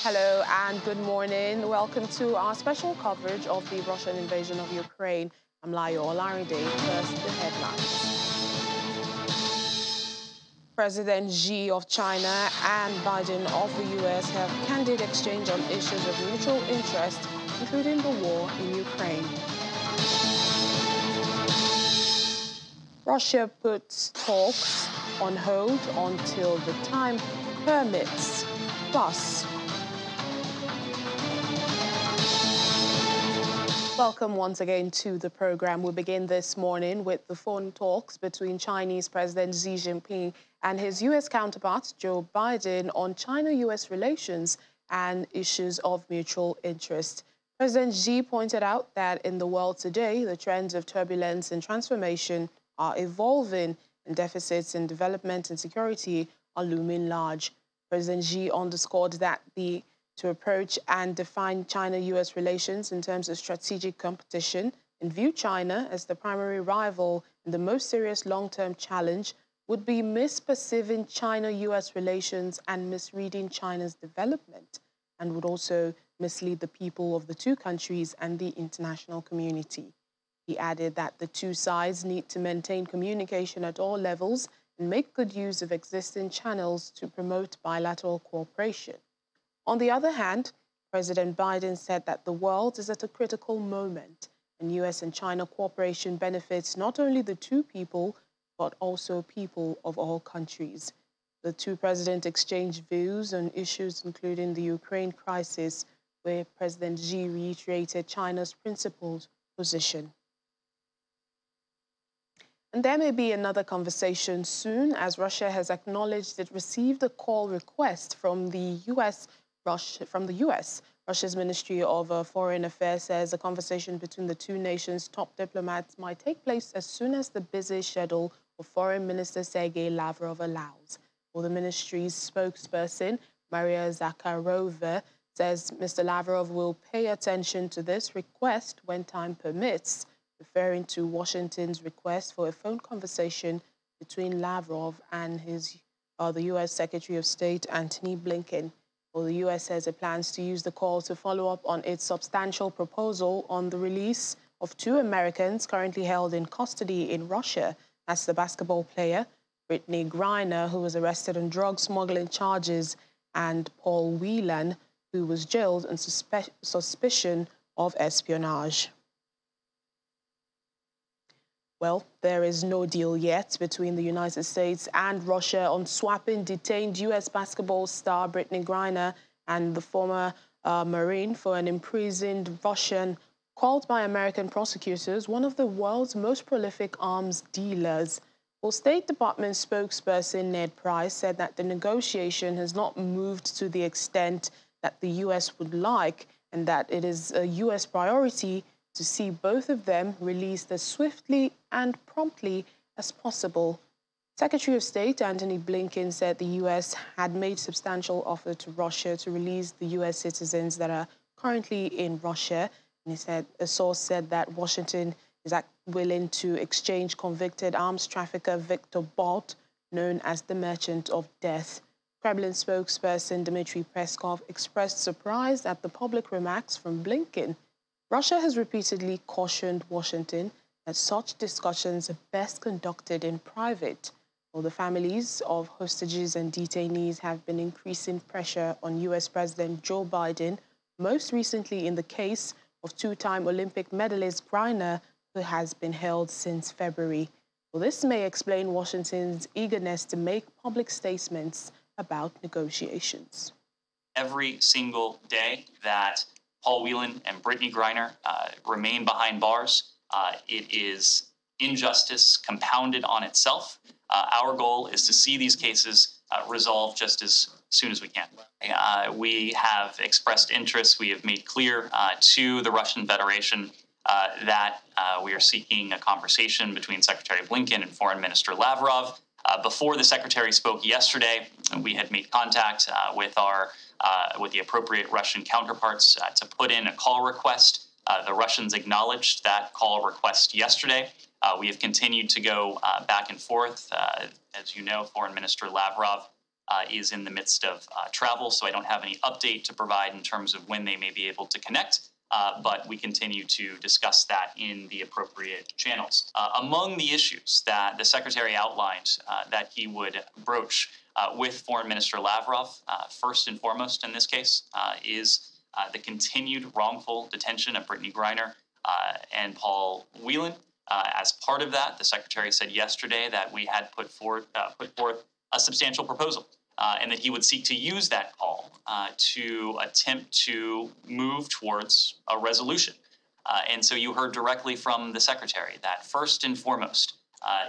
Hello and good morning. Welcome to our special coverage of the Russian invasion of Ukraine. I'm Layo Olarinde. First, the headlines. President Xi of China and Biden of the U.S. have candid exchange on issues of mutual interest, including the war in Ukraine. Russia puts talks on hold until the time permits. Plus, welcome once again to the program. We begin this morning with the phone talks between Chinese President Xi Jinping and his U.S. counterpart, Joe Biden, on China-U.S. relations and issues of mutual interest. President Xi pointed out that in the world today, the trends of turbulence and transformation are evolving, and deficits in development and security are looming large. President Xi underscored that to approach and define China-U.S. relations in terms of strategic competition and view China as the primary rival and the most serious long-term challenge would be misperceiving China-U.S. relations and misreading China's development, and would also mislead the people of the two countries and the international community. He added that the two sides need to maintain communication at all levels and make good use of existing channels to promote bilateral cooperation. On the other hand, President Biden said that the world is at a critical moment, and U.S. and China cooperation benefits not only the two people, but also people of all countries. The two presidents exchanged views on issues including the Ukraine crisis, where President Xi reiterated China's principled position. And there may be another conversation soon, as Russia has acknowledged it received a call request from the U.S. Russia's Ministry of Foreign Affairs says a conversation between the two nations' top diplomats might take place as soon as the busy schedule of Foreign Minister Sergei Lavrov allows. Well, the ministry's spokesperson, Maria Zakharova, says Mr. Lavrov will pay attention to this request when time permits, referring to Washington's request for a phone conversation between Lavrov and the U.S. Secretary of State, Antony Blinken. Well, the U.S. says it plans to use the call to follow up on its substantial proposal on the release of two Americans currently held in custody in Russia. That's the basketball player, Brittany Griner, who was arrested on drug smuggling charges, and Paul Whelan, who was jailed on suspicion of espionage. Well, there is no deal yet between the United States and Russia on swapping detained U.S. basketball star Brittany Griner and the former Marine for an imprisoned Russian called by American prosecutors one of the world's most prolific arms dealers. Well, State Department spokesperson Ned Price said that the negotiation has not moved to the extent that the U.S. would like, and that it is a U.S. priority to see both of them released as swiftly and promptly as possible. Secretary of State Antony Blinken said the U.S. had made substantial offer to Russia to release the U.S. citizens that are currently in Russia. And he said a source said that Washington is willing to exchange convicted arms trafficker Viktor Bout, known as the Merchant of Death. Kremlin spokesperson Dmitry Peskov expressed surprise at the public remarks from Blinken. Russia has repeatedly cautioned Washington that such discussions are best conducted in private. While the families of hostages and detainees have been increasing pressure on U.S. President Joe Biden, most recently in the case of two-time Olympic medalist Griner, who has been held since February. Well, this may explain Washington's eagerness to make public statements about negotiations. Every single day that Paul Whelan and Brittany Griner remain behind bars, it is injustice compounded on itself. Our goal is to see these cases resolved just as soon as we can. We have expressed interest. We have made clear to the Russian Federation that we are seeking a conversation between Secretary Blinken and Foreign Minister Lavrov. Before the Secretary spoke yesterday, we had made contact with the appropriate Russian counterparts to put in a call request. The Russians acknowledged that call request yesterday. We have continued to go back and forth. As you know, Foreign Minister Lavrov is in the midst of travel, so I don't have any update to provide in terms of when they may be able to connect. But we continue to discuss that in the appropriate channels. Among the issues that the Secretary outlined that he would broach with Foreign Minister Lavrov, first and foremost in this case, is the continued wrongful detention of Brittany Griner and Paul Whelan. As part of that, the Secretary said yesterday that we had put forth a substantial proposal and that he would seek to use that call to attempt to move towards a resolution. And so you heard directly from the Secretary that first and foremost,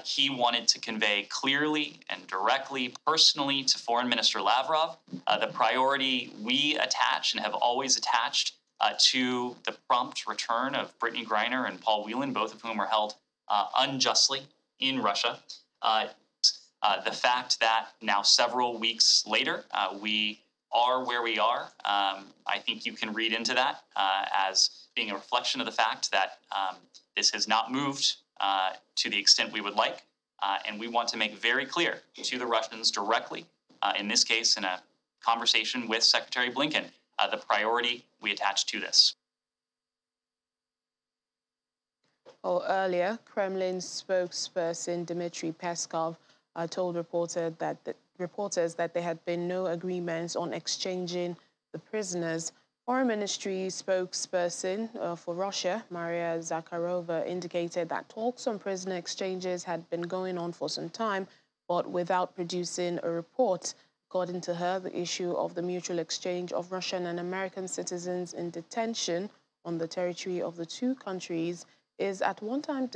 he wanted to convey clearly and directly, personally to Foreign Minister Lavrov, the priority we attach and have always attached to the prompt return of Brittany Griner and Paul Whelan, both of whom are held unjustly in Russia. The fact that now several weeks later, we are where we are, I think you can read into that as being a reflection of the fact that this has not moved to the extent we would like. And we want to make very clear to the Russians directly, in this case, in a conversation with Secretary Blinken, the priority we attach to this. Well, earlier, Kremlin spokesperson Dmitry Peskov told reporters that there had been no agreements on exchanging the prisoners. Foreign Ministry spokesperson for Russia, Maria Zakharova, indicated that talks on prisoner exchanges had been going on for some time, but without producing a report. According to her, the issue of the mutual exchange of Russian and American citizens in detention on the territory of the two countries was at one time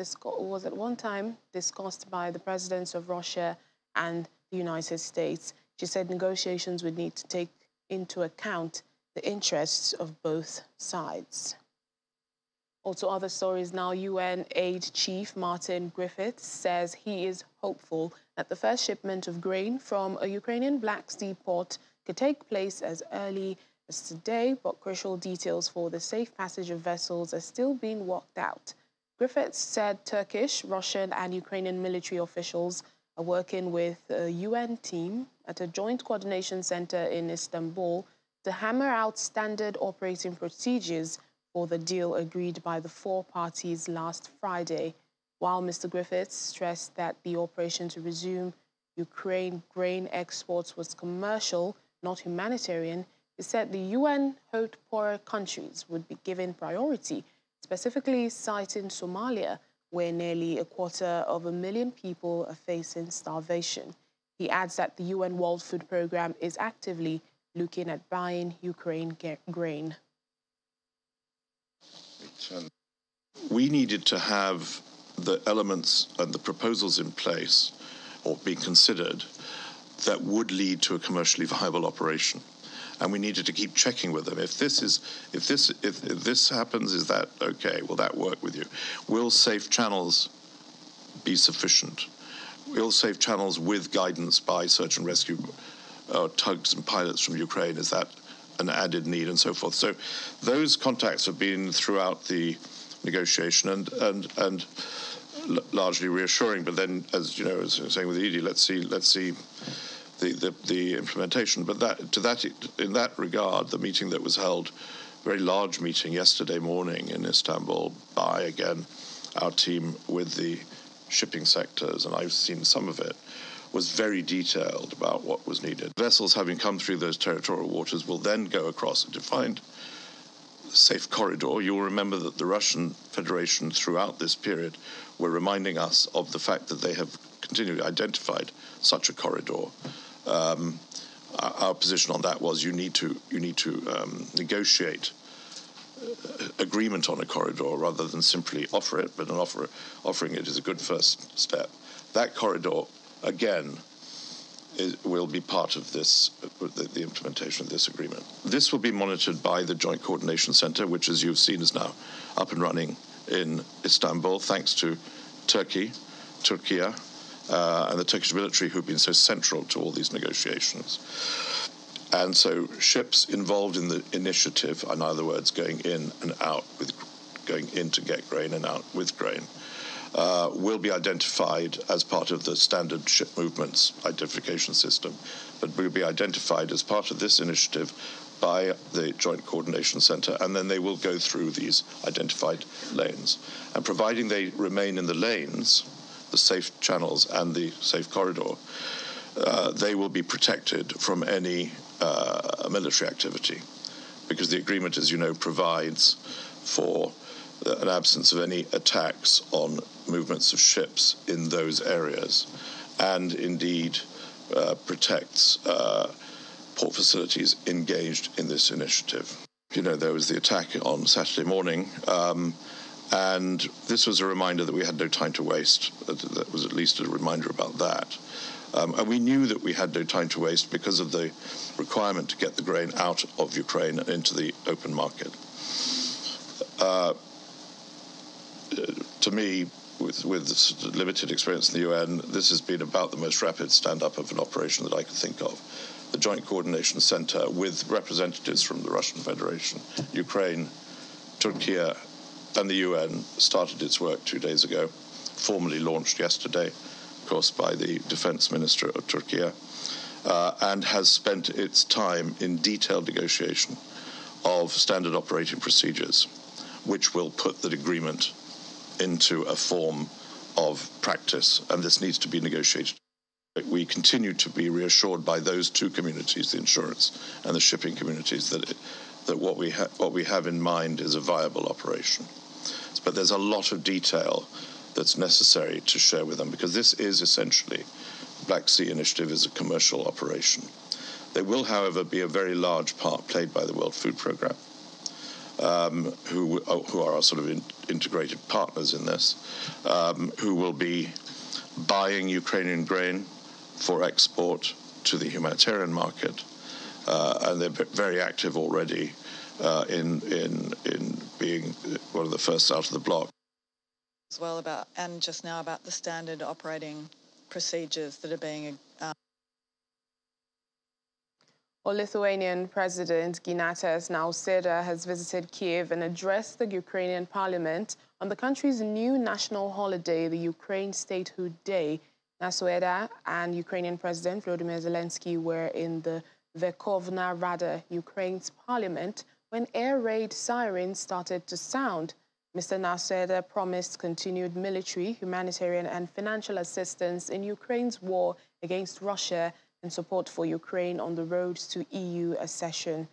discussed by the presidents of Russia and the United States. She said negotiations would need to take into account the interests of both sides. Also, other stories now. UN Aid Chief Martin Griffiths says he is hopeful that the first shipment of grain from a Ukrainian Black Sea port could take place as early as today, but crucial details for the safe passage of vessels are still being worked out. Griffiths said Turkish, Russian, and Ukrainian military officials are working with a UN team at a joint coordination center in Istanbul to hammer out standard operating procedures for the deal agreed by the four parties last Friday. While Mr. Griffiths stressed that the operation to resume Ukraine grain exports was commercial, not humanitarian, he said the UN hoped poorer countries would be given priority, specifically citing Somalia, where nearly 250,000 people are facing starvation. He adds that the UN World Food Programme is actively looking at buying Ukraine grain. We needed to have the elements and the proposals in place or being considered that would lead to a commercially viable operation. And we needed to keep checking with them. If this happens, is that okay? Will that work with you? Will safe channels be sufficient? Will safe channels with guidance by search and rescue tugs and pilots from Ukraine, is that an added need, and so forth? So those contacts have been throughout the negotiation and largely reassuring. But then, as you know, as I was saying with Edie, let's see the implementation. But in that regard, the meeting that was held, very large meeting yesterday morning in Istanbul by, again, our team with the shipping sectors, and I've seen some of it, was very detailed about what was needed. Vessels having come through those territorial waters will then go across a defined safe corridor. You'll remember that the Russian Federation throughout this period were reminding us of the fact that they have continually identified such a corridor. Our position on that was you need to negotiate agreement on a corridor rather than simply offer it, but offering it is a good first step. That corridor, again, will be part of this, the implementation of this agreement. This will be monitored by the Joint Coordination Center, which, as you've seen, is now up and running in Istanbul, thanks to Turkey, and the Turkish military, who've been so central to all these negotiations. And so ships involved in the initiative, in other words, going in and out, going in to get grain and out with grain, will be identified as part of the standard ship movements identification system, but will be identified as part of this initiative by the Joint Coordination Centre, and then they will go through these identified lanes. And providing they remain in the lanes, the safe channels and the safe corridor, they will be protected from any military activity, because the agreement, as you know, provides for an absence of any attacks on movements of ships in those areas, and indeed protects port facilities engaged in this initiative. You know, there was the attack on Saturday morning, and this was a reminder that we had no time to waste. That was at least a reminder about that. And we knew that we had no time to waste because of the requirement to get the grain out of Ukraine and into the open market. To me, with limited experience in the UN, this has been about the most rapid stand-up of an operation that I could think of. The Joint Coordination Centre, with representatives from the Russian Federation, Ukraine, Turkey, and the UN, started its work 2 days ago, formally launched yesterday, of course, by the Defence Minister of Turkey, and has spent its time in detailed negotiation of standard operating procedures, which will put the agreement into a form of practice, and this needs to be negotiated. We continue to be reassured by those two communities, the insurance and the shipping communities, that what we have in mind is a viable operation. But there's a lot of detail that's necessary to share with them, because this is essentially, the Black Sea Initiative is a commercial operation. There will, however, be a very large part played by the World Food Programme, who are our sort of integrated partners in this, who will be buying Ukrainian grain for export to the humanitarian market, and they're very active already in being one of the first out of the block. As well and just now about the standard operating procedures that are being. Lithuanian President Gitanas Nausėda has visited Kiev and addressed the Ukrainian parliament on the country's new national holiday, the Ukraine Statehood Day. Nausėda and Ukrainian President Volodymyr Zelensky were in the Verkhovna Rada, Ukraine's parliament, when air raid sirens started to sound. Mr. Nausėda promised continued military, humanitarian and financial assistance in Ukraine's war against Russia and support for Ukraine on the road to EU accession.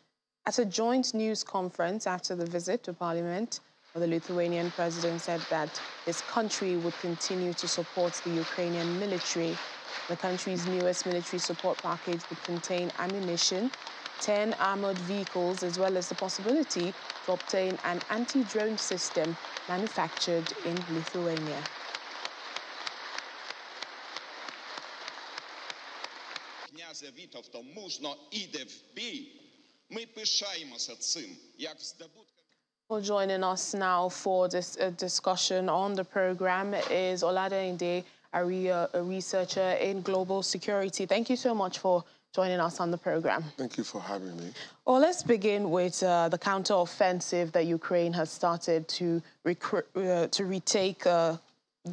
At a joint news conference after the visit to Parliament, the Lithuanian president said that his country would continue to support the Ukrainian military. The country's newest military support package would contain ammunition, 10 armored vehicles, as well as the possibility to obtain an anti-drone system manufactured in Lithuania. Князя Вітовта мужно іде в бій. Ми пишаємося цим, як здобутка. Well, joining us now for this discussion on the program is Oladunde Aria, a researcher in global security. Thank you so much for joining us on the program. Thank you for having me. Well, let's begin with the counteroffensive that Ukraine has started to retake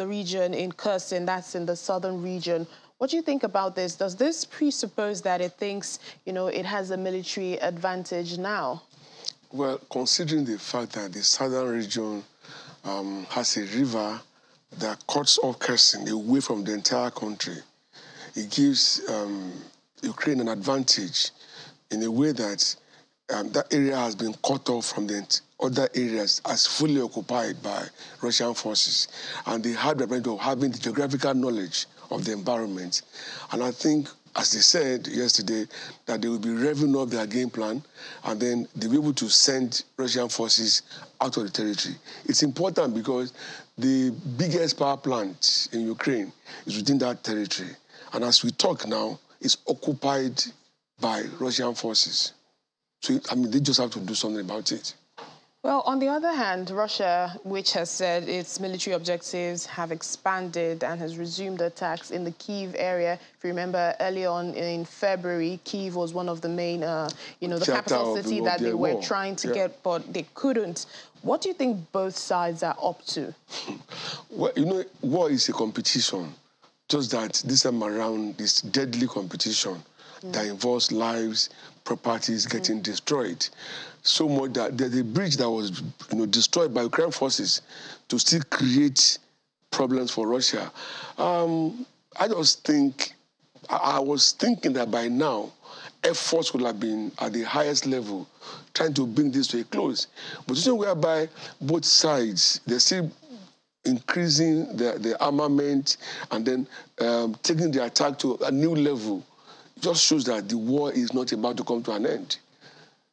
the region in Kherson, that's in the southern region. What do you think about this? Does this presuppose that it thinks, it has a military advantage now? Well, considering the fact that the southern region has a river that cuts off Kherson away from the entire country, it gives Ukraine an advantage in a way that that area has been cut off from the other areas as fully occupied by Russian forces. And they had the advantage of having the geographical knowledge of the environment. And I think, as they said yesterday, that they will be revving up their game plan and then they'll be able to send Russian forces out of the territory. It's important because the biggest power plant in Ukraine is within that territory. And as we talk now, it's occupied by Russian forces. So, they just have to do something about it. Well, on the other hand, Russia, which has said its military objectives have expanded and has resumed attacks in the Kyiv area. If you remember, early on in February, Kyiv was one of the main, the capital city that they were trying to get, but they couldn't. What do you think both sides are up to? Well, war is a competition. Just that this time around, this deadly competition that involves lives, properties getting destroyed. So much that there's a bridge that was destroyed by Ukrainian forces to still create problems for Russia. I just think, I was thinking that by now, efforts would have been at the highest level trying to bring this to a close. But situation whereby both sides, they're still increasing the armament and then taking the attack to a new level, just shows that the war is not about to come to an end.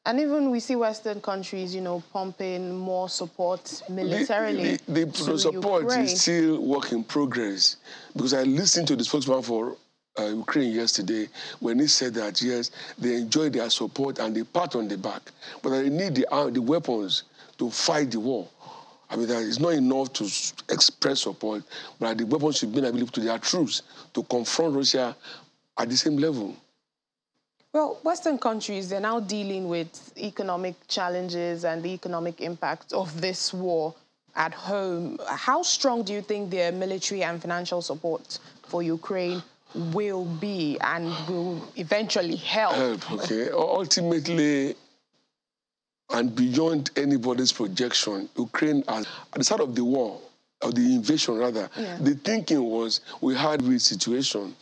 And even we see Western countries, pumping more support militarily the support Ukraine. Is still work in progress. Because I listened to the spokesman for Ukraine yesterday when he said that, yes, they enjoy their support and they pat on the back, but they need the weapons to fight the war. I mean, that it's not enough to express support, but the weapons should be available to their troops to confront Russia at the same level. Well, Western countries, they're now dealing with economic challenges and the economic impact of this war at home. How strong do you think their military and financial support for Ukraine will be and will eventually help? Okay. Ultimately, and beyond anybody's projection, Ukraine, at the start of the war, or the invasion rather, the thinking was we had a situation.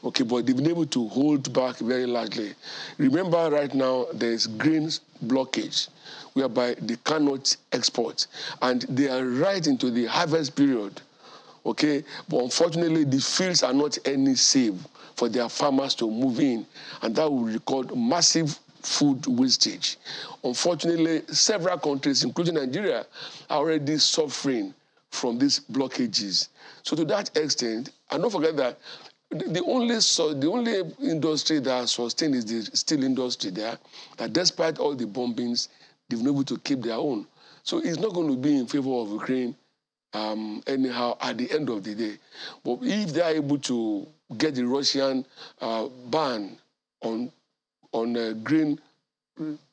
Okay, but they've been able to hold back very largely. Remember, right now, there's grain blockage, whereby they cannot export. And they are right into the harvest period, okay? But unfortunately, the fields are not any safe for their farmers to move in. And that will record massive food wastage. Unfortunately, several countries, including Nigeria, are already suffering from these blockages. So to that extent, and don't forget that the only industry that sustained is the steel industry there, that despite all the bombings, they've been able to keep their own. So it's not going to be in favor of Ukraine anyhow at the end of the day. But if they are able to get the Russian ban on grain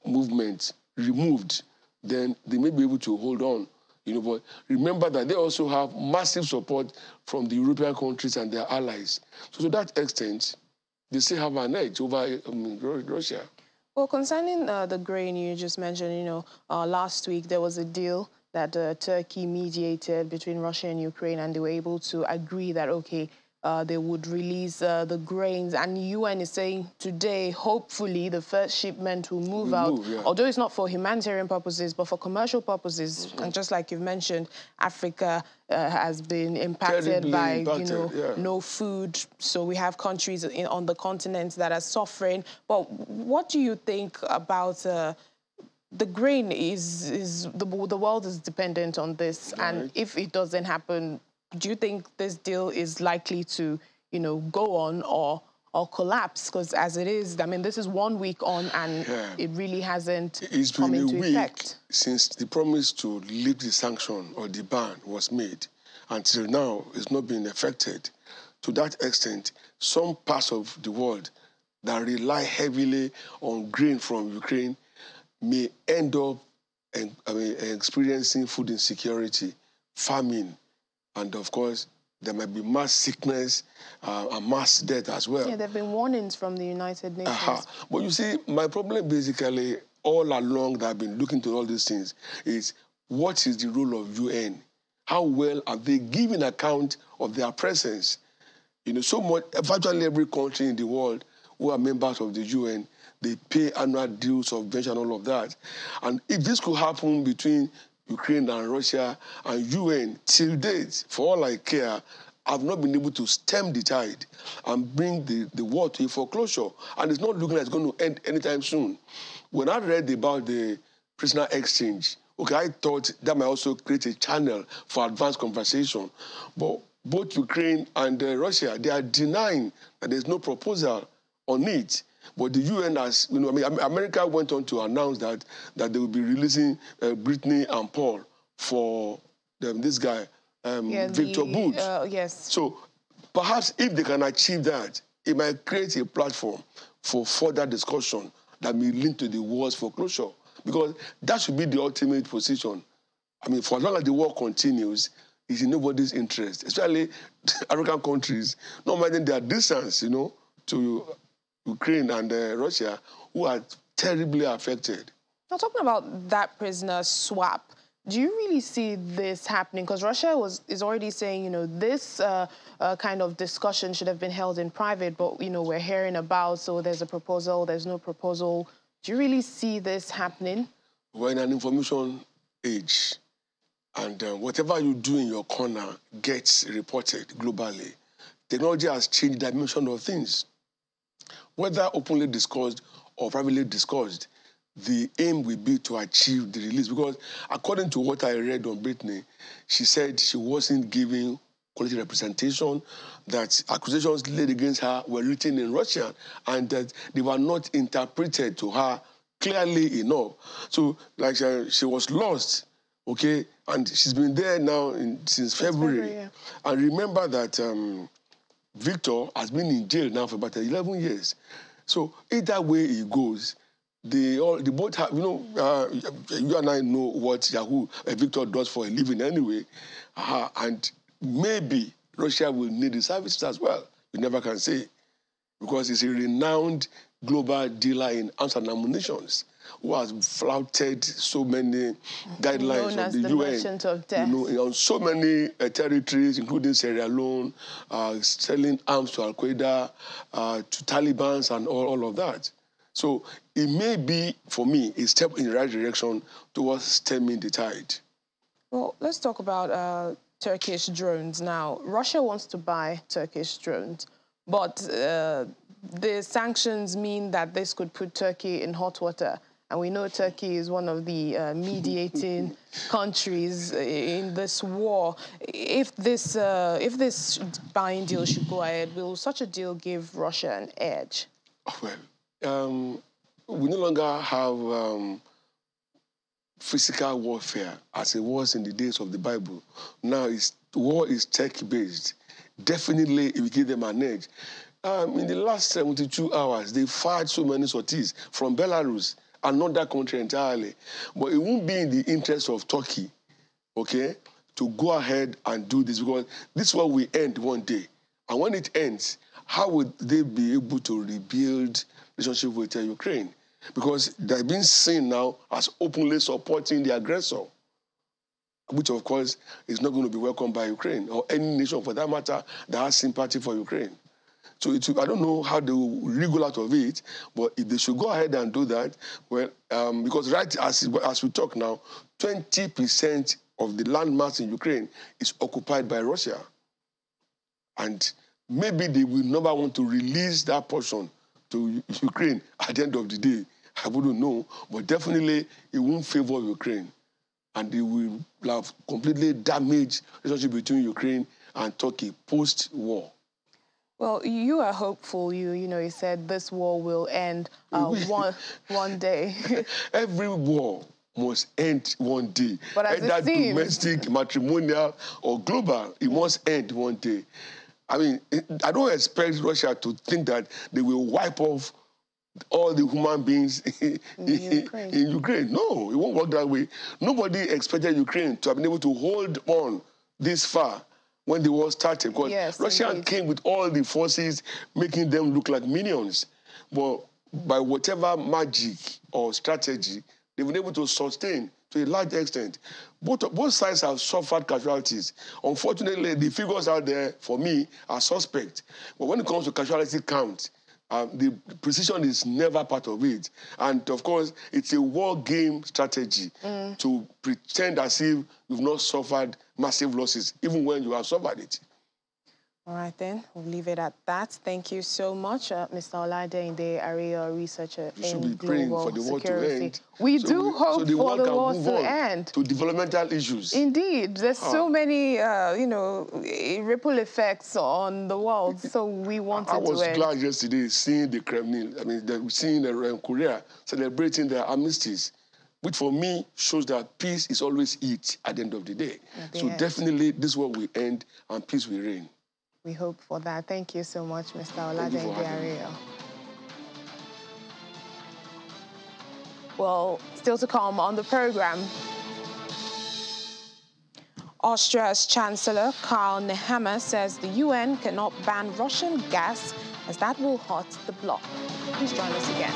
movement removed, then they may be able to hold on. But remember that they also have massive support from the European countries and their allies. So to that extent, they still have an edge over Russia. Well, concerning the grain you just mentioned, last week there was a deal that Turkey mediated between Russia and Ukraine, and they were able to agree that, okay, they would release the grains. And the UN is saying today, hopefully, the first shipment will move out, although it's not for humanitarian purposes, but for commercial purposes. And just like you've mentioned, Africa has been impacted by, no food. So we have countries on the continent that are suffering. But what do you think about the grain the world is dependent on this, and if it doesn't happen, do you think this deal is likely to, go on or collapse? Because as it is, I mean, this is 1 week on, and it really hasn't come into effect. Since the promise to lift the sanction or the ban was made, until now, it's not been affected. To that extent, some parts of the world that rely heavily on grain from Ukraine may end up experiencing food insecurity, famine, and of course, there might be mass sickness and mass death as well. Yeah, there have been warnings from the United Nations. But you see, my problem basically all along that I've been looking to all these things is what is the role of UN? How well are they giving account of their presence? So much, virtually every country in the world who are members of the UN, they pay annual dues, subvention, all of that. And if this could happen between Ukraine and Russia and UN, till date, for all I care, I've not been able to stem the tide and bring the war to a foreclosure. And it's not looking like it's going to end anytime soon. When I read about the prisoner exchange, okay, I thought that might also create a channel for advanced conversation. But both Ukraine and Russia, they are denying that there's no proposal on it. But the UN has, America went on to announce that they will be releasing Brittany and Paul for this guy, Victor Boot. Yes. So perhaps if they can achieve that, it might create a platform for further discussion that may lead to the war's foreclosure. Because that should be the ultimate position. I mean, for as long as the war continues, it's in nobody's interest, especially African countries, not minding their distance, to Ukraine and Russia, who are terribly affected. Now, talking about that prisoner swap, do you really see this happening? Because Russia is already saying, this kind of discussion should have been held in private, but, we're hearing about, so there's a proposal, there's no proposal. Do you really see this happening? We're in an information age, and whatever you do in your corner gets reported globally. Technology has changed the dimension of things. Whether openly discussed or privately discussed, the aim will be to achieve the release. Because according to what I read on Brittany, she said she wasn't giving quality representation, that accusations laid against her were written in Russian, and that they were not interpreted to her clearly enough. So, like, she was lost, okay? And she's been there now since February. Yeah. And remember that Victor has been in jail now for about 11 years. So either way it goes, they both have, you and I know what Victor does for a living anyway. And maybe Russia will need the services as well. You never can say. Because he's a renowned global dealer in arms and ammunitions who has flouted so many guidelines of the UN. Of death. On so many territories, including Sierra Leone, selling arms to Al-Qaeda, to Taliban, and all of that. So it may be, for me, a step in the right direction towards stemming the tide. Well, let's talk about Turkish drones now. Russia wants to buy Turkish drones, but the sanctions mean that this could put Turkey in hot water. And we know Turkey is one of the mediating countries in this war. If this buying deal should go ahead, will such a deal give Russia an edge? Well, we no longer have physical warfare as it was in the days of the Bible. Now, war is tech-based. Definitely, it will give them an edge. In the last 72 hours, they fired so many sorties from Belarus, another country entirely. But it won't be in the interest of Turkey, okay, to go ahead and do this, because this war will end one day. And when it ends, how would they be able to rebuild relationship with Ukraine? Because they're being seen now as openly supporting the aggressor, which, of course, is not going to be welcomed by Ukraine or any nation, for that matter, that has sympathy for Ukraine. So I don't know how they will wriggle out of it, but if they should go ahead and do that, well, because right as we talk now, 20% of the landmass in Ukraine is occupied by Russia. And maybe they will never want to release that portion to Ukraine at the end of the day. I wouldn't know, but definitely it won't favor Ukraine. And it will have completely damaged the relationship between Ukraine and Turkey post-war. Well, you are hopeful. You said this war will end one day. Every war must end one day. But as either it seems, domestic, matrimonial, or global, it must end one day. I mean, I don't expect Russia to think that they will wipe off all the human beings in Ukraine. No, it won't work that way. Nobody expected Ukraine to have been able to hold on this far when the war started, because Russia came with all the forces, making them look like minions. But by whatever magic or strategy, they've been able to sustain to a large extent. Both sides have suffered casualties. Unfortunately, the figures out there, for me, are suspect. But when it comes to casualty count, the precision is never part of it. And, of course, it's a war game strategy to pretend as if you've not suffered massive losses, even when you have suffered it. All right, then. We'll leave it at that. Thank you so much, Mr. Oladende Ario, researcher in global security. We do hope for the war to end. To developmental issues. Indeed. There's so many, ripple effects on the world, so we want it to end. I was glad yesterday seeing the Kremlin, seeing Korea celebrating their armistice, which for me shows that peace is always it at the end of the day. So definitely this war will end and peace will reign. We hope for that. Thank you so much, Mr. Oladende Ario. Well, still to come on the program. Austria's Chancellor Karl Nehammer says the UN cannot ban Russian gas as that will hurt the bloc. Please join us again.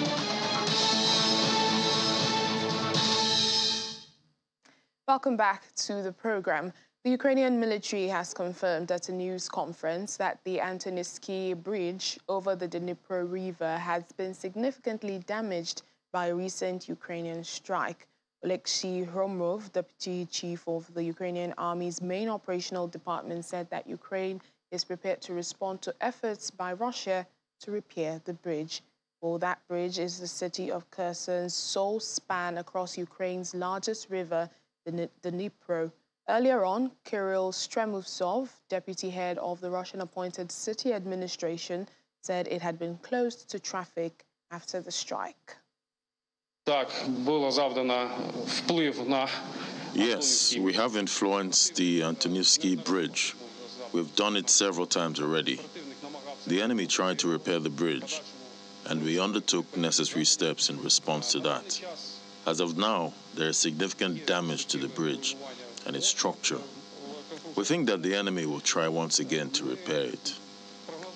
Welcome back to the program. The Ukrainian military has confirmed at a news conference that the Antonovsky Bridge over the Dnipro River has been significantly damaged by a recent Ukrainian strike. Oleksiy Hromov, deputy chief of the Ukrainian Army's main operational department, said that Ukraine is prepared to respond to efforts by Russia to repair the bridge. Well, that bridge is the city of Kherson's sole span across Ukraine's largest river, the Dnipro. Earlier on, Kirill Stremusov, deputy head of the Russian-appointed city administration, said it had been closed to traffic after the strike. Yes, we have influenced the Antonovsky Bridge. We've done it several times already. The enemy tried to repair the bridge, and we undertook necessary steps in response to that. As of now, there is significant damage to the bridge and its structure. We think that the enemy will try once again to repair it.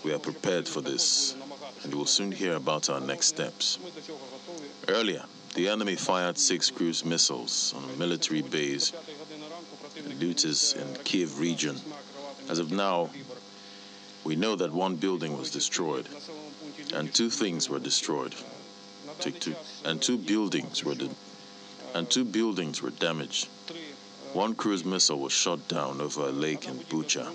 We are prepared for this, and you will soon hear about our next steps. Earlier, the enemy fired 6 cruise missiles on a military base in Lutis in Kiev region. As of now, we know that 1 building was destroyed, and 2 things were destroyed. Two buildings were damaged. 1 cruise missile was shot down over a lake in Bucha.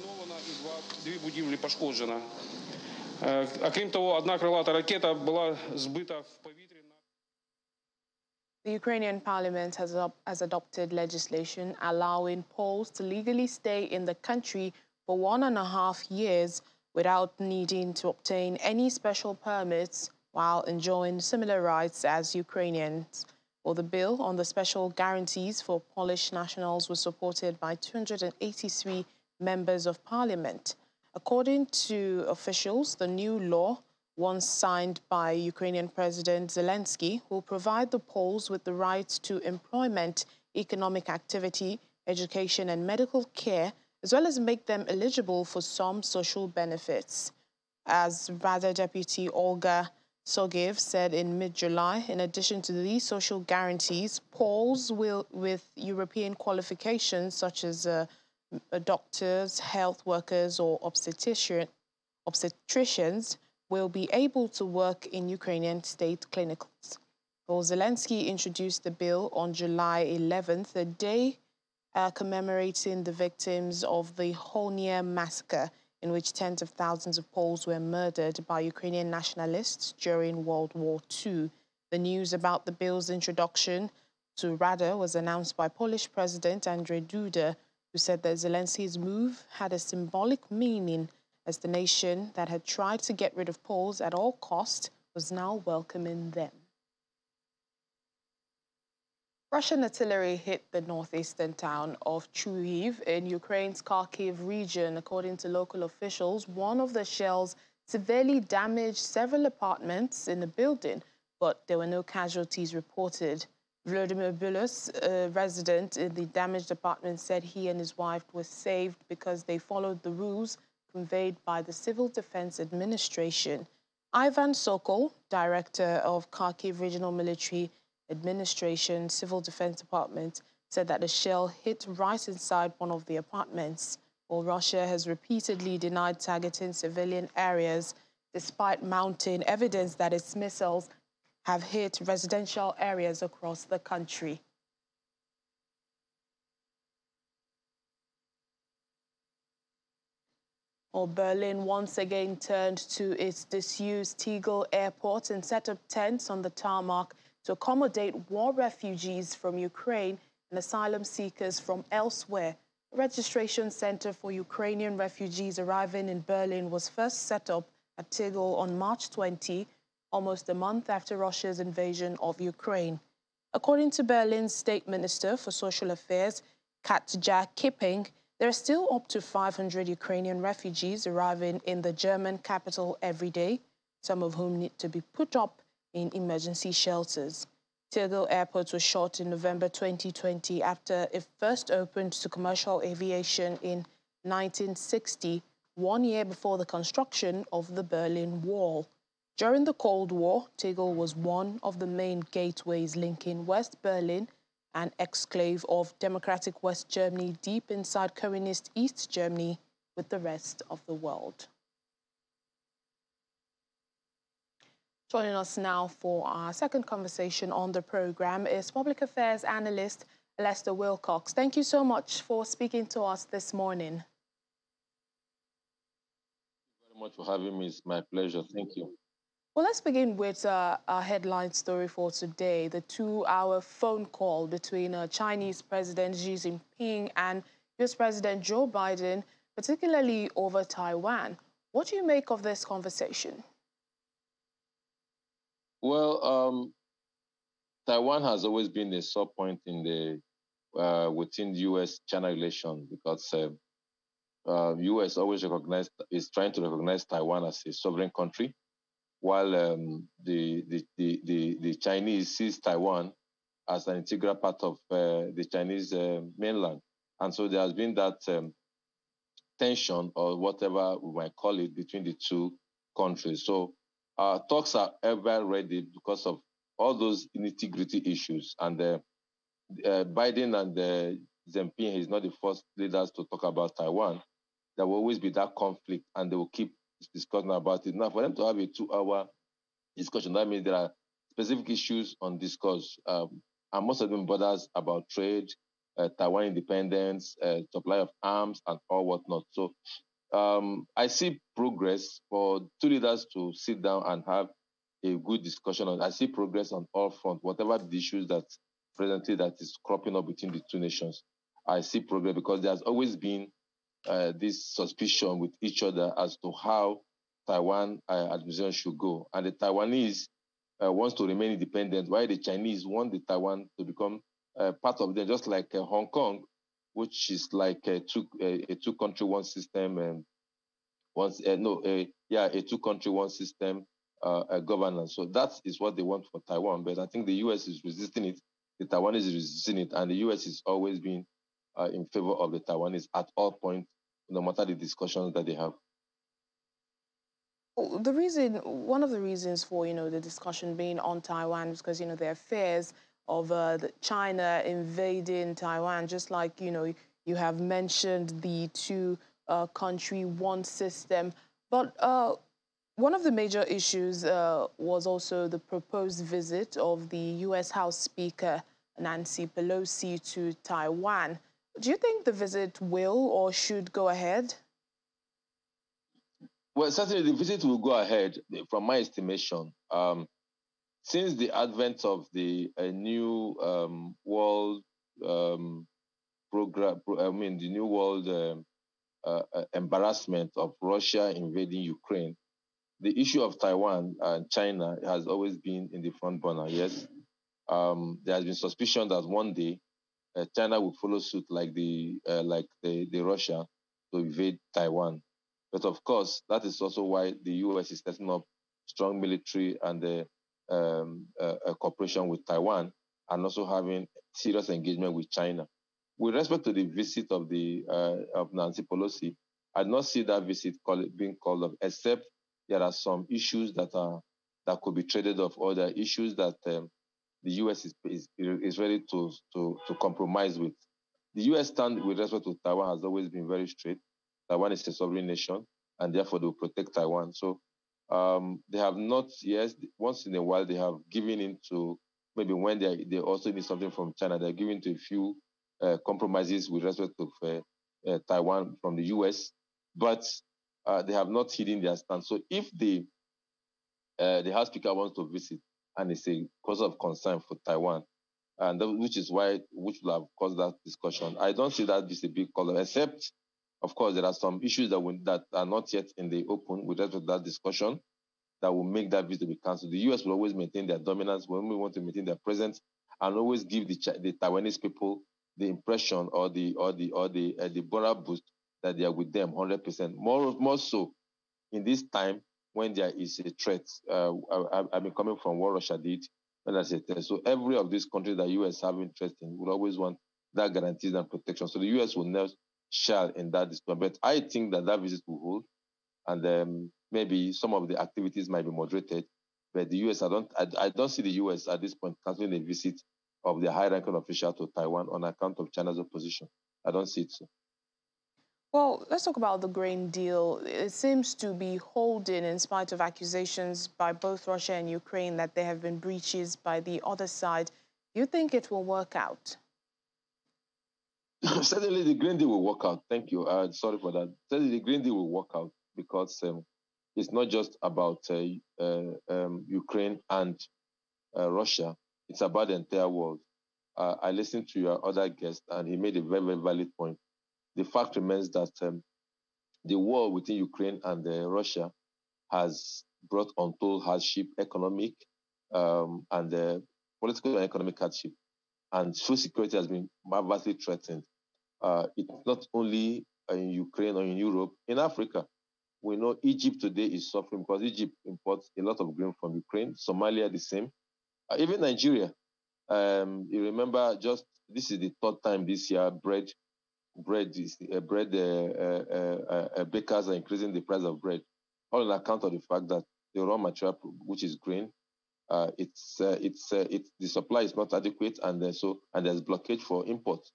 The Ukrainian parliament has adopted legislation allowing Poles to legally stay in the country for 1.5 years without needing to obtain any special permits while enjoying similar rights as Ukrainians. Well, the bill on the special guarantees for Polish nationals was supported by 283 members of parliament. According to officials, the new law, once signed by Ukrainian President Zelensky, will provide the Poles with the right to employment, economic activity, education and medical care, as well as make them eligible for some social benefits. As Rada Deputy Olga Sogiev said in mid-July, in addition to these social guarantees, Poles with European qualifications such as doctors, health workers or obstetricians will be able to work in Ukrainian state clinics. Well, Zelensky introduced the bill on July 11th, a day commemorating the victims of the Holnia massacre, in which tens of thousands of Poles were murdered by Ukrainian nationalists during World War II. The news about the bill's introduction to Rada was announced by Polish President Andrzej Duda, who said that Zelensky's move had a symbolic meaning as the nation that had tried to get rid of Poles at all costs was now welcoming them. Russian artillery hit the northeastern town of Chuiv in Ukraine's Kharkiv region. According to local officials, one of the shells severely damaged several apartments in the building, but there were no casualties reported. Vladimir Bulus, a resident in the damaged apartment, said he and his wife were saved because they followed the rules conveyed by the Civil Defense Administration. Ivan Sokol, director of Kharkiv Regional Military Administration Civil Defense Department, said that the shell hit right inside one of the apartments. While Russia has repeatedly denied targeting civilian areas, despite mounting evidence that its missiles have hit residential areas across the country. Well, Berlin once again turned to its disused Tegel Airport and set up tents on the tarmac to accommodate war refugees from Ukraine and asylum seekers from elsewhere. A registration center for Ukrainian refugees arriving in Berlin was first set up at Tegel on March 20, almost a month after Russia's invasion of Ukraine. According to Berlin's State Minister for Social Affairs, Katja Kipping, there are still up to 500 Ukrainian refugees arriving in the German capital every day, some of whom need to be put up in emergency shelters. Tegel Airport was shut in November 2020 after it first opened to commercial aviation in 1960, 1 year before the construction of the Berlin Wall. During the Cold War, Tegel was one of the main gateways linking West Berlin, an exclave of democratic West Germany deep inside communist East Germany, with the rest of the world. Joining us now for our second conversation on the program is Public Affairs Analyst Lester Wilcox. Thank you so much for speaking to us this morning. Thank you very much for having me. It's my pleasure. Thank you. Well, let's begin with our headline story for today, the 2-hour phone call between Chinese President Xi Jinping and US President Joe Biden, particularly over Taiwan. What do you make of this conversation? Well, Taiwan has always been a sore point in the within U.S.-China relations because U.S. always is trying to recognize Taiwan as a sovereign country, while the Chinese sees Taiwan as an integral part of the Chinese mainland. And so there has been that tension, or whatever we might call it, between the two countries. So talks are ever ready because of all those nitty-gritty issues. And Biden and Jinping is not the first leaders to talk about Taiwan. There will always be that conflict, and they will keep discussing about it. Now, for them to have a 2-hour discussion, that means there are specific issues on discourse, and most of them borders about trade, Taiwan independence, supply of arms, and all whatnot. So I see progress for two leaders to sit down and have a good discussion on. I see progress on all fronts, whatever the issues that presently that is cropping up between the two nations. I see progress because there has always been this suspicion with each other as to how Taiwan administration should go. And the Taiwanese wants to remain independent, while the Chinese want the Taiwan to become part of them, just like Hong Kong, which is like a two-country, one system, and a two-country, one system governance. So that is what they want for Taiwan. But I think the U.S. is resisting it, the Taiwanese is resisting it, and the U.S. has always been in favor of the Taiwanese at all points, no matter the discussions that they have. One of the reasons for, the discussion being on Taiwan is because, there are fears of China invading Taiwan, just like, you have mentioned the two-country, one system. But one of the major issues was also the proposed visit of the U.S. House Speaker Nancy Pelosi to Taiwan. Do you think the visit will or should go ahead? Well, certainly the visit will go ahead, from my estimation. Since the advent of the new world program, the new world embarrassment of Russia invading Ukraine, the issue of Taiwan and China has always been in the front burner. Yes, there has been suspicion that one day China will follow suit like the Russia to invade Taiwan. But of course, that is also why the U.S. is setting up strong military and cooperation with Taiwan, and also having serious engagement with China. With respect to the visit of Nancy Pelosi, I do not see that visit being called off, except there are some issues that could be traded off, or there are issues that the U.S. is ready to compromise with. The U.S. stand with respect to Taiwan has always been very straight. Taiwan is a sovereign nation, and therefore they will protect Taiwan. So they have not, yes, once in a while they have given into, maybe when they also need something from China, they're giving to a few compromises with respect to Taiwan from the U.S. But They have not hidden their stance. So if the House Speaker wants to visit and it's a cause of concern for Taiwan, and which will have caused that discussion, I don't see that this a big call, except, of course, there are some issues that are not yet in the open with respect to that discussion that will make that visit be cancelled. The U.S. will always maintain their dominance when we want to maintain their presence, and always give the Taiwanese people the impression or the moral boost that they are with them 100%. More so in this time when there is a threat. I mean, coming from what Russia did, when I say threat. So every of these countries that U.S. have interest in will always want that guarantees and protection. So the U.S. will never share in that dispute. But I think that visit will hold, and maybe some of the activities might be moderated. But the U.S., I don't see the U.S. at this point canceling a visit of the high-ranking official to Taiwan on account of China's opposition. I don't see it so. Well, let's talk about the grain deal. It seems to be holding in spite of accusations by both Russia and Ukraine that there have been breaches by the other side. Do you think it will work out? Certainly the grain deal will work out. Thank you. Sorry for that. Certainly the grain deal will work out because it's not just about Ukraine and Russia. It's about the entire world. I listened to your other guest, and he made a very, very valid point. The fact remains that the war within Ukraine and Russia has brought untold hardship, economic and political and economic hardship, and food security has been vastly threatened. It's not only in Ukraine or in Europe, in Africa. We know Egypt today is suffering because Egypt imports a lot of grain from Ukraine, Somalia the same, even Nigeria. You remember, this is the third time this year bakers are increasing the price of bread, all on account of the fact that the raw material, which is grain, the supply is not adequate, and there's blockage for imports,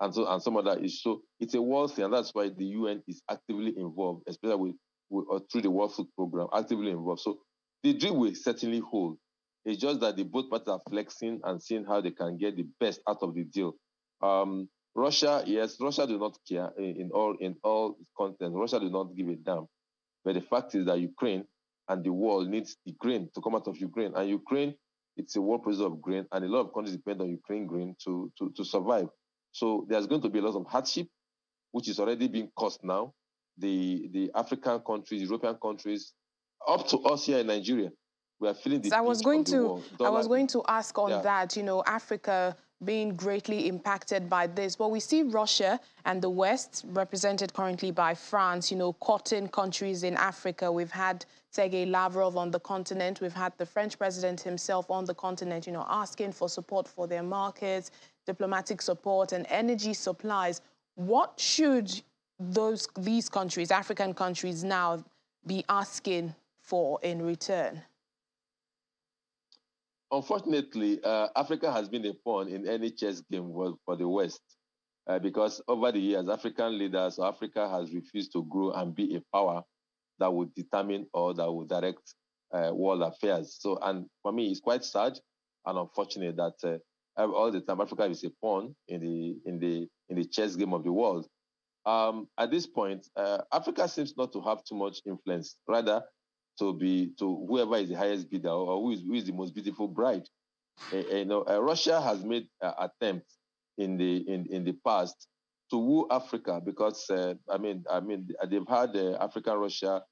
and some other issues. So it's a world thing, and that's why the UN is actively involved, especially through the World Food Program, actively involved. So the deal will certainly hold. It's just that the both parties are flexing and seeing how they can get the best out of the deal. Russia do not care in all content. Russia do not give a damn. But the fact is that Ukraine and the world needs the grain to come out of Ukraine. And Ukraine, it's a world producer of grain, and a lot of countries depend on Ukraine grain to survive. So there's going to be a lot of hardship, which is already being caused now. The African countries, European countries, up to us here in Nigeria, we are feeling the pinch of the war. I was going to ask on that, Africa being greatly impacted by this. But we see Russia and the West, represented currently by France, cutting countries in Africa. We've had Sergei Lavrov on the continent. We've had the French president himself on the continent, asking for support for their markets, diplomatic support and energy supplies. What should these countries, African countries, now be asking for in return? Unfortunately, Africa has been a pawn in any chess game for the West because over the years, African leaders, Africa has refused to grow and be a power that would determine or that would direct world affairs. So, and for me, it's quite sad and unfortunate that all the time Africa is a pawn in the chess game of the world. At this point, Africa seems not to have too much influence, rather to whoever is the highest bidder or who is the most beautiful bride. Russia has made attempts in the past to woo Africa because they've had African-Russia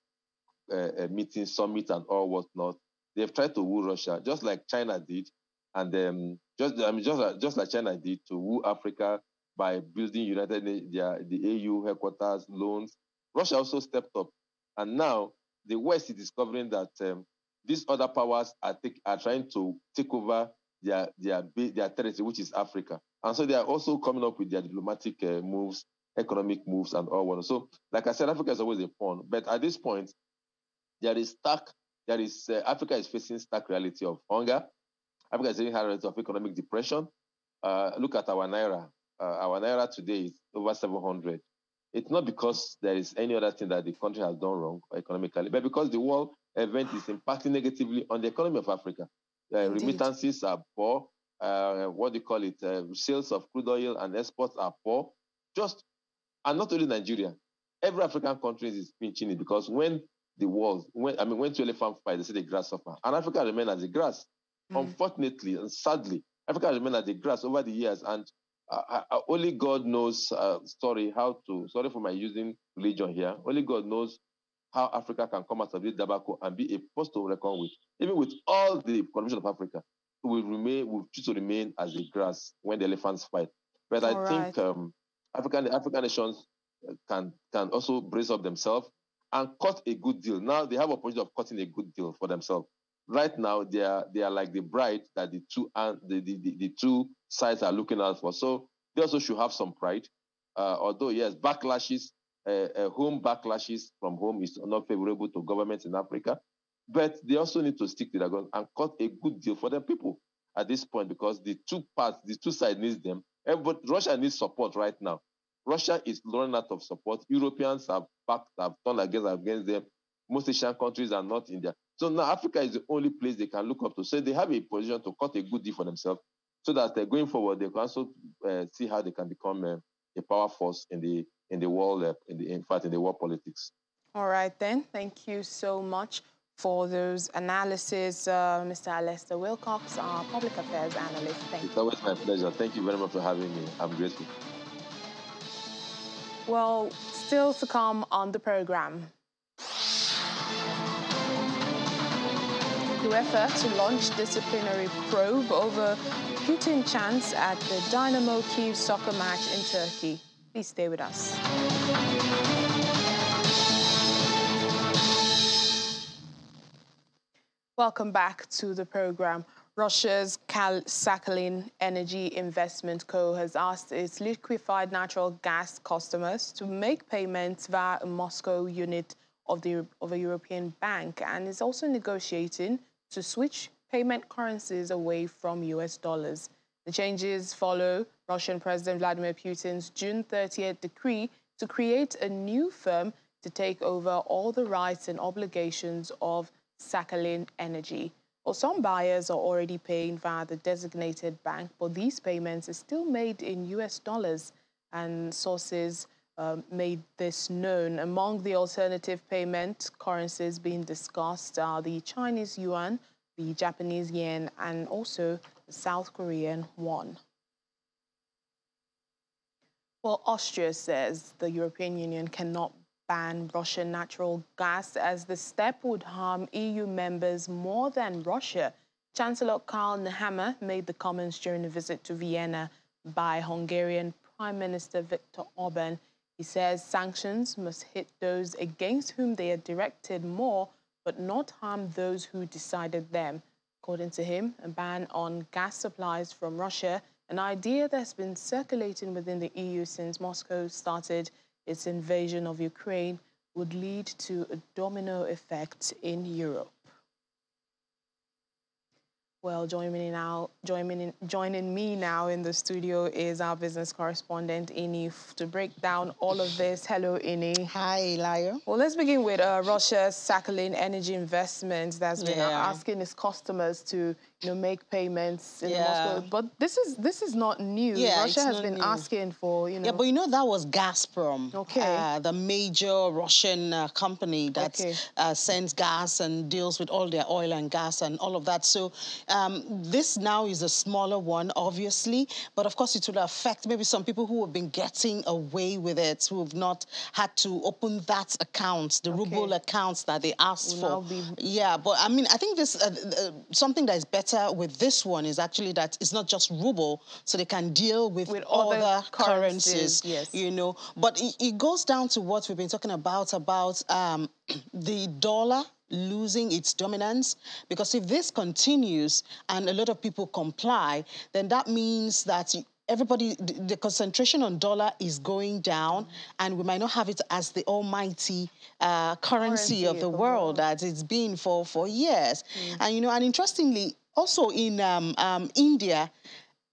meeting, summit, and all whatnot. They've tried to woo Russia just like China did, and just like China did to woo Africa by building the AU headquarters, loans. Russia also stepped up, and now the West is discovering that these other powers are trying to take over their territory, which is Africa. And so they are also coming up with their diplomatic moves, economic moves, and all that. So, like I said, Africa is always a pawn. But at this point, Africa is facing stark reality of hunger. Africa is facing high reality of economic depression. Look at our Naira. Our Naira today is over 700. It's not because there is any other thing that the country has done wrong economically, but because the world event is impacting negatively on the economy of Africa. Remittances are poor. Sales of crude oil and exports are poor. And not only Nigeria. every African country is pinching it because when two elephants fight, they say the grass suffer. And Africa remains as the grass. Unfortunately and sadly, Africa remains as the grass over the years. And only God knows, sorry for my using religion here, only God knows how Africa can come out of this debacle and be a force to reckon with. Even with all the corruption of Africa, we choose to remain as the grass when the elephants fight. But I think African nations can also brace up themselves and cut a good deal. Now they have a opportunity of cutting a good deal for themselves. Right now they are like the bride that the two sides are looking out for. So they also should have some pride. Although yes, backlashes, home backlashes from home is not favorable to governments in Africa, but they also need to stick to their guns and cut a good deal for their people at this point because the two sides needs them. But Russia needs support right now. Russia is running out of support. Europeans have turned against them. Most Asian countries are not in there. So now Africa is the only place they can look up to. So they have a position to cut a good deal for themselves so that going forward, they can also see how they can become a power force in the world, in the world politics. All right, then. Thank you so much for those analyses, Mr. Alistair Wilcox, our public affairs analyst. Thank you. It's always my pleasure. Thank you very much for having me. I'm grateful. Well, still to come on the program. Uefa to launch disciplinary probe over Putin chants at the Dynamo Kyiv soccer match in Turkey. Please stay with us. Welcome back to the program. Russia's Sakhalin Energy Investment Co. has asked its liquefied natural gas customers to make payments via a Moscow unit of a European bank and is also negotiating to switch payment currencies away from US dollars. The changes follow Russian President Vladimir Putin's June 30th decree to create a new firm to take over all the rights and obligations of Sakhalin Energy. Well, some buyers are already paying via the designated bank, but these payments are still made in US dollars, and sources made this known. Among the alternative payment currencies being discussed are the Chinese yuan, the Japanese yen, and also the South Korean won. Well, Austria says the European Union cannot ban Russian natural gas as the step would harm EU members more than Russia. Chancellor Karl Nehammer made the comments during a visit to Vienna by Hungarian Prime Minister Viktor Orban. He says sanctions must hit those against whom they are directed more, but not harm those who decided them. According to him, a ban on gas supplies from Russia, an idea that's been circulating within the EU since Moscow started its invasion of Ukraine, would lead to a domino effect in Europe. Well, joining me now in the studio is our business correspondent, Ini, to break down all of this. Hello, Ini. Hi, Layo. Well, let's begin with Russia's Sakhalin Energy Investments that's been asking its customers to, make payments in Moscow. But this is not new. Russia has been asking for, Yeah, but that was Gazprom. Okay. The major Russian company that sends gas and deals with all their oil and gas and all of that. So this now is a smaller one, obviously, but of course it will affect maybe some people who have been getting away with it, who have not had to open that account, the ruble accounts that they asked for. Yeah, but I mean, I think this something that is better with this one is actually that it's not just ruble, so they can deal with other currencies, But it goes down to what we've been talking about the dollar losing its dominance, because if this continues and a lot of people comply, then that means that everybody, the concentration on dollar is going down, and we might not have it as the almighty currency of the world that it's been for years. And and interestingly, also in India,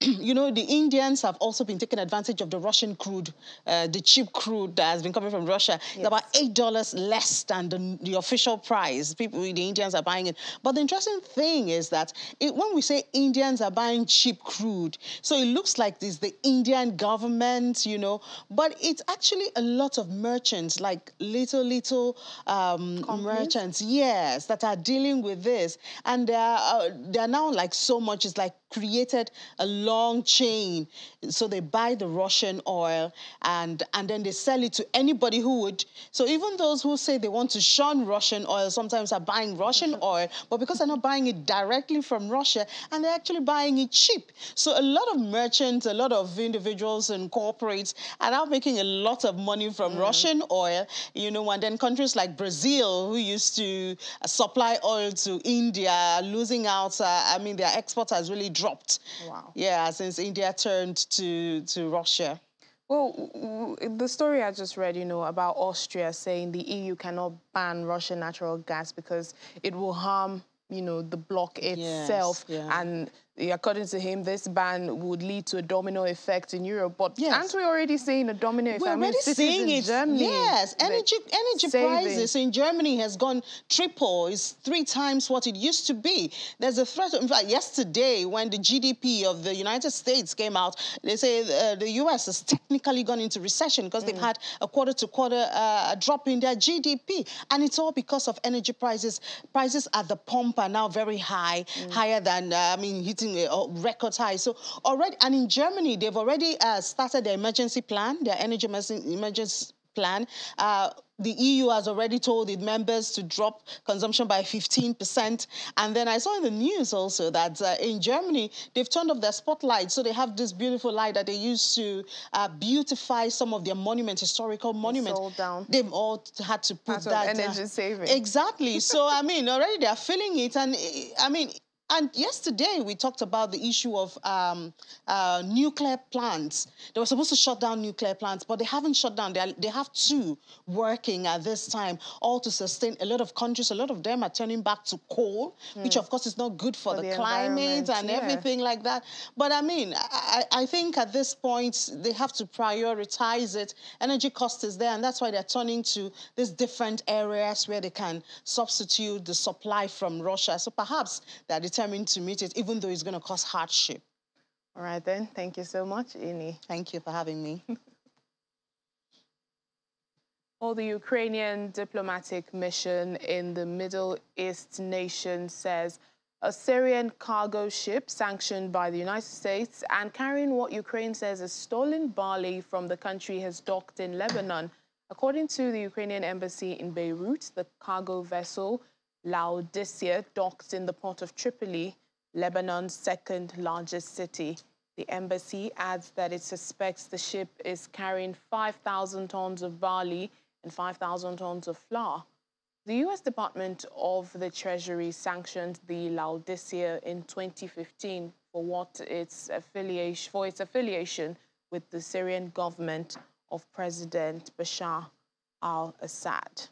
you know, the Indians have also been taking advantage of the Russian crude, the cheap crude that has been coming from Russia. Yes. It's about $8 less than the official price. The Indians are buying it. But the interesting thing is that when we say Indians are buying cheap crude, so it looks like this the Indian government, you know, but it's actually a lot of merchants, like little merchants, yes, that are dealing with this, and they're now like so much. It's like created a long chain. So they buy the Russian oil and then they sell it to anybody who would. So even those who say they want to shun Russian oil sometimes are buying Russian oil, but because they're not buying it directly from Russia, and they're actually buying it cheap. So a lot of merchants, a lot of individuals and corporates are now making a lot of money from Russian oil, you know, and then countries like Brazil, who used to supply oil to India, are losing out. I mean, their export has really dropped. Wow. Yeah, since India turned to Russia. Well, the story I just read, you know, about Austria saying the EU cannot ban Russian natural gas because it will harm, you know, the bloc itself. Yes, yeah. And according to him, this ban would lead to a domino effect in Europe. But aren't we already seeing a domino effect? We're already seeing it. Germany, yes, energy prices in Germany has gone triple. It's 3 times what it used to be. There's a threat. In fact, yesterday, when the GDP of the United States came out, they say the US has technically gone into recession because they've had a quarter-to-quarter drop in their GDP. And it's all because of energy prices. Prices at the pump are now very high, higher than, hitting a record high. So already, and in Germany, they've already started their emergency plan, their energy emergency plan. The EU has already told its members to drop consumption by 15%. And then I saw in the news also that in Germany, they've turned off their spotlight. So they have this beautiful light that they use to beautify some of their monuments, historical monuments. All down. They've all had to put that energy saving. Exactly. So, I mean, already they're feeling it. And, I mean, and yesterday, we talked about the issue of nuclear plants. They were supposed to shut down nuclear plants, but they haven't shut down. They have 2 working at this time, all to sustain. A lot of countries, a lot of them are turning back to coal, which, of course, is not good for the climate and everything like that. But, I mean, I think at this point, they have to prioritize it. Energy cost is there, and that's why they're turning to these different areas where they can substitute the supply from Russia. So perhaps they're determined to meet it, even though it's going to cause hardship. All right, then. Thank you so much, Ini. Thank you for having me. Well, the Ukrainian diplomatic mission in the Middle East nation says a Syrian cargo ship sanctioned by the United States and carrying what Ukraine says is stolen barley from the country has docked in Lebanon. According to the Ukrainian embassy in Beirut, the cargo vessel Laodicea docked in the port of Tripoli, Lebanon's 2nd largest city. The embassy adds that it suspects the ship is carrying 5,000 tons of barley and 5,000 tons of flour. The U.S. Department of the Treasury sanctioned the Laodicea in 2015 for its affiliation with the Syrian government of President Bashar al-Assad.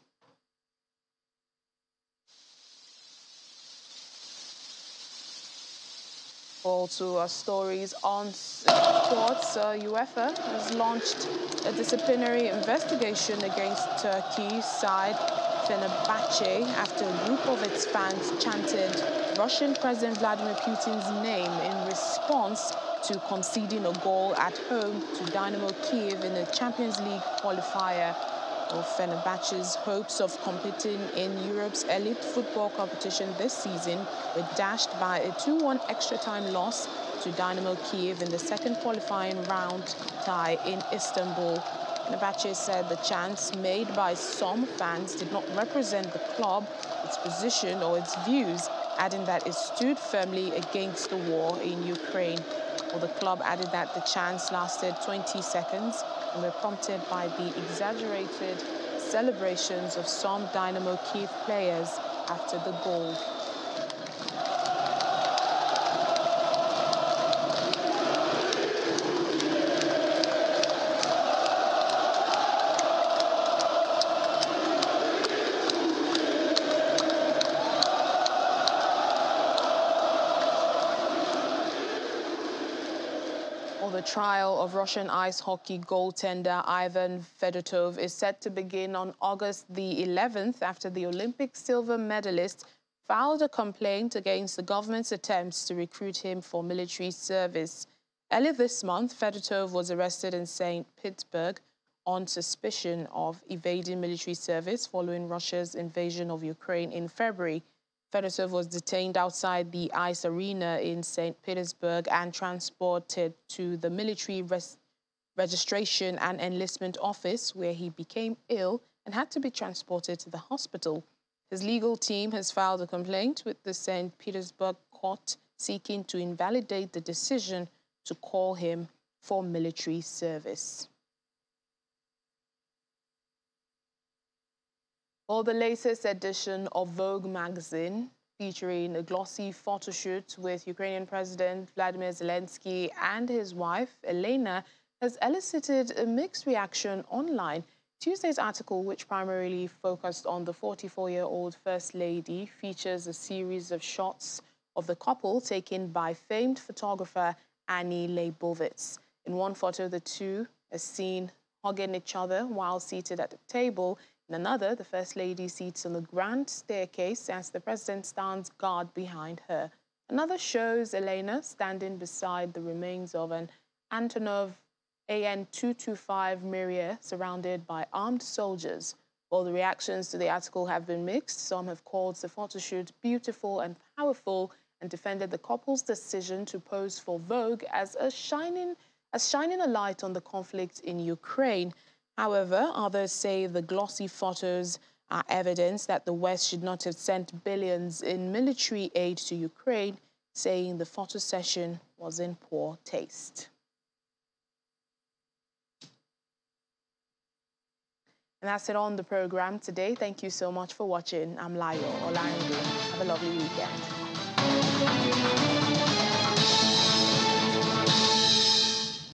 Also, our stories on sports. Uefa has launched a disciplinary investigation against Turkey's side Fenerbahce after a group of its fans chanted Russian President Vladimir Putin's name in response to conceding a goal at home to Dynamo Kyiv in the Champions League qualifier. Fenerbahce's hopes of competing in Europe's elite football competition this season were dashed by a 2-1 extra-time loss to Dynamo Kyiv in the 2nd qualifying round tie in Istanbul. Fenerbahce said the chants made by some fans did not represent the club, its position or its views, adding that it stood firmly against the war in Ukraine. Well, the club added that the chants lasted 20 seconds and were prompted by the exaggerated celebrations of some Dynamo Kyiv players after the goal. Well, the trial of Russian ice hockey goaltender Ivan Fedetov is set to begin on August the 11th after the Olympic silver medalist filed a complaint against the government's attempts to recruit him for military service. Earlier this month, Fedotov was arrested in St. Petersburg on suspicion of evading military service following Russia's invasion of Ukraine in February. Fedotov was detained outside the ice arena in St. Petersburg and transported to the military registration and enlistment office, where he became ill and had to be transported to the hospital. His legal team has filed a complaint with the St. Petersburg court seeking to invalidate the decision to call him for military service. Well, the latest edition of Vogue magazine, featuring a glossy photo shoot with Ukrainian President Vladimir Zelensky and his wife, Elena, has elicited a mixed reaction online. Tuesday's article, which primarily focused on the 44-year-old First Lady, features a series of shots of the couple taken by famed photographer Annie Leibovitz. In one photo, the two are seen hugging each other while seated at a table. In another, the First Lady sits on the grand staircase as the President stands guard behind her. Another shows Elena standing beside the remains of an Antonov AN-225 Miriam surrounded by armed soldiers. While the reactions to the article have been mixed, some have called the photoshoot beautiful and powerful and defended the couple's decision to pose for Vogue as shining a light on the conflict in Ukraine. However, others say the glossy photos are evidence that the West should not have sent billions in military aid to Ukraine, saying the photo session was in poor taste. And that's it on the program today. Thank you so much for watching. I'm Layo Olarinde. Have a lovely weekend.